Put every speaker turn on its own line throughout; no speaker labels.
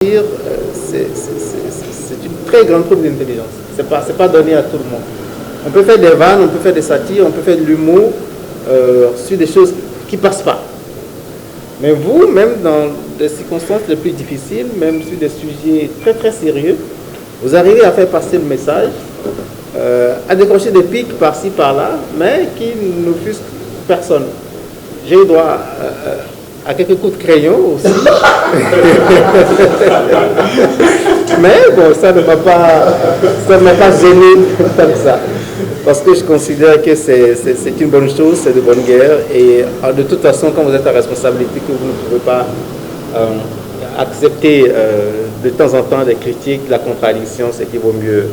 C'est une très grande preuve d'intelligence. C'est pas donné à tout le monde. On peut faire des vannes, on peut faire des satires, on peut faire de l'humour sur des choses qui ne passent pas. Mais vous, même dans des circonstances les plus difficiles, même sur des sujets très très sérieux, vous arrivez à faire passer le message, à décrocher des pics par-ci par-là, mais qui n'offusquent personne. J'ai eu droit à quelques coups de crayon aussi. Mais bon, ça ne m'a pas gêné tant que ça. Parce que je considère que c'est une bonne chose, c'est de bonne guerre. Et de toute façon, quand vous êtes à responsabilité, que vous ne pouvez pas accepter de temps en temps des critiques, la contradiction, c'est qu'il vaut mieux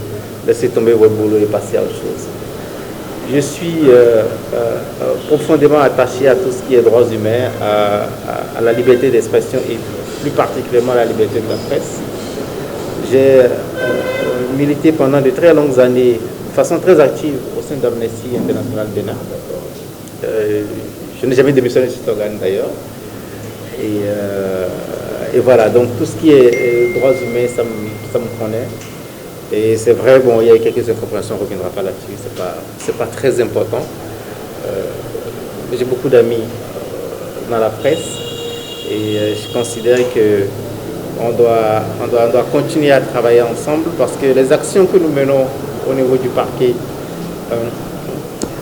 laisser tomber votre boulot et passer à autre chose. Je suis profondément attaché à tout ce qui est droits humains, à la liberté d'expression et plus particulièrement à la liberté de la presse. J'ai milité pendant de très longues années, de façon très active, au sein d'Amnesty International Bénin. Je n'ai jamais démissionné de cet organe d'ailleurs. Et voilà, donc tout ce qui est droits humains, ça me connaît. Et c'est vrai, bon, il y a quelques incompréhensions, on ne reviendra pas là-dessus, c'est pas très important. J'ai beaucoup d'amis dans la presse et je considère que on doit continuer à travailler ensemble parce que les actions que nous menons au niveau du parquet,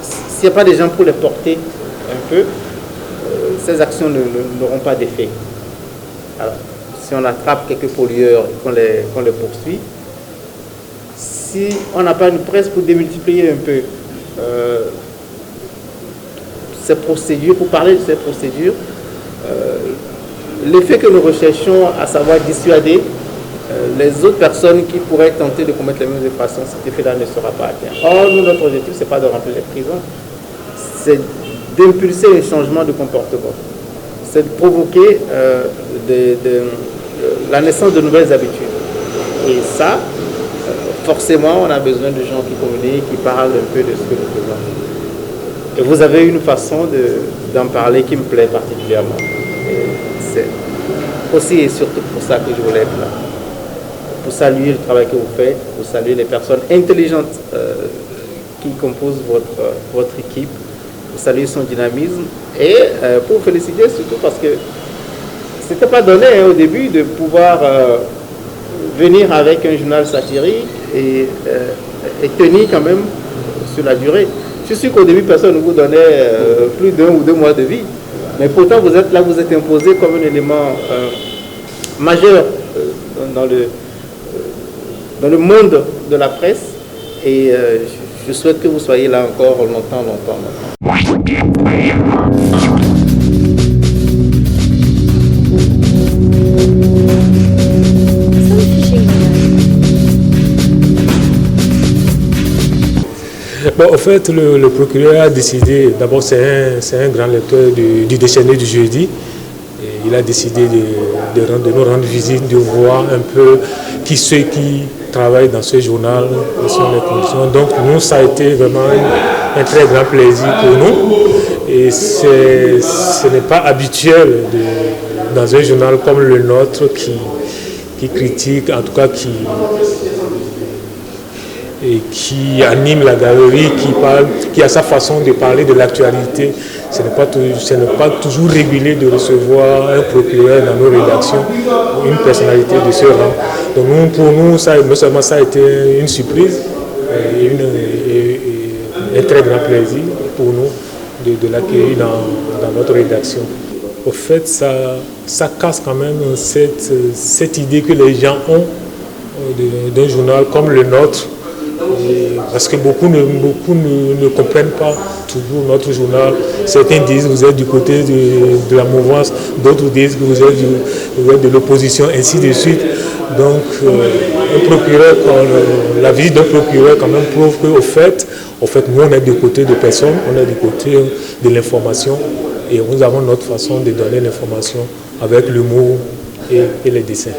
s'il n'y a pas des gens pour les porter un peu, ces actions n'auront pas d'effet. Alors, si on attrape quelques pollueurs et qu'on les poursuit, si on n'a pas une presse pour démultiplier un peu ces procédures, pour parler de ces procédures, l'effet que nous recherchons, à savoir dissuader les autres personnes qui pourraient tenter de commettre les mêmes infractions, cet effet-là ne sera pas atteint. Or, nous, notre objectif, ce n'est pas de remplir les prisons, c'est d'impulser un changement de comportement. C'est de provoquer la naissance de nouvelles habitudes. Et ça, forcément, on a besoin de gens qui communiquent, qui parlent un peu de ce que nous faisons. Et vous avez une façon d'en parler qui me plaît particulièrement. C'est aussi et surtout pour ça que je voulais être là. Pour saluer le travail que vous faites, pour saluer les personnes intelligentes qui composent votre équipe, pour saluer son dynamisme et pour vous féliciter surtout parce que ce n'était pas donné au début de pouvoir venir avec un journal satirique et tenir quand même sur la durée. Je suis sûr qu'au début, personne ne vous donnait plus d'1 ou 2 mois de vie. Mais pourtant, vous êtes là, vous êtes imposé comme un élément majeur dans le monde de la presse. Et je souhaite que vous soyez là encore longtemps.
Bon, en fait, le procureur a décidé, d'abord c'est un grand lecteur du Déchaîné du jeudi, et il a décidé de nous rendre visite, de voir un peu ceux qui travaillent dans ce journal, quelles sont les conditions. Donc nous, ça a été vraiment un très grand plaisir pour nous, et ce n'est pas habituel dans un journal comme le nôtre qui critique, en tout cas qui anime la galerie, qui a sa façon de parler de l'actualité. Ce n'est pas toujours régulier de recevoir un procureur dans nos rédactions, une personnalité de ce rang. Donc pour nous, non seulement ça a été une surprise et un très grand plaisir pour nous de l'accueillir dans notre rédaction. Au fait, ça casse quand même cette idée que les gens ont d'un journal comme le nôtre. Parce que beaucoup ne comprennent pas toujours notre journal. Certains disent que vous êtes du côté de la mouvance, d'autres disent que vous êtes de l'opposition, ainsi de suite. Donc, la visite d'un procureur quand même prouve qu'au fait, nous on est du côté de personne, on est du côté de l'information et nous avons notre façon de donner l'information avec l'humour et les dessins.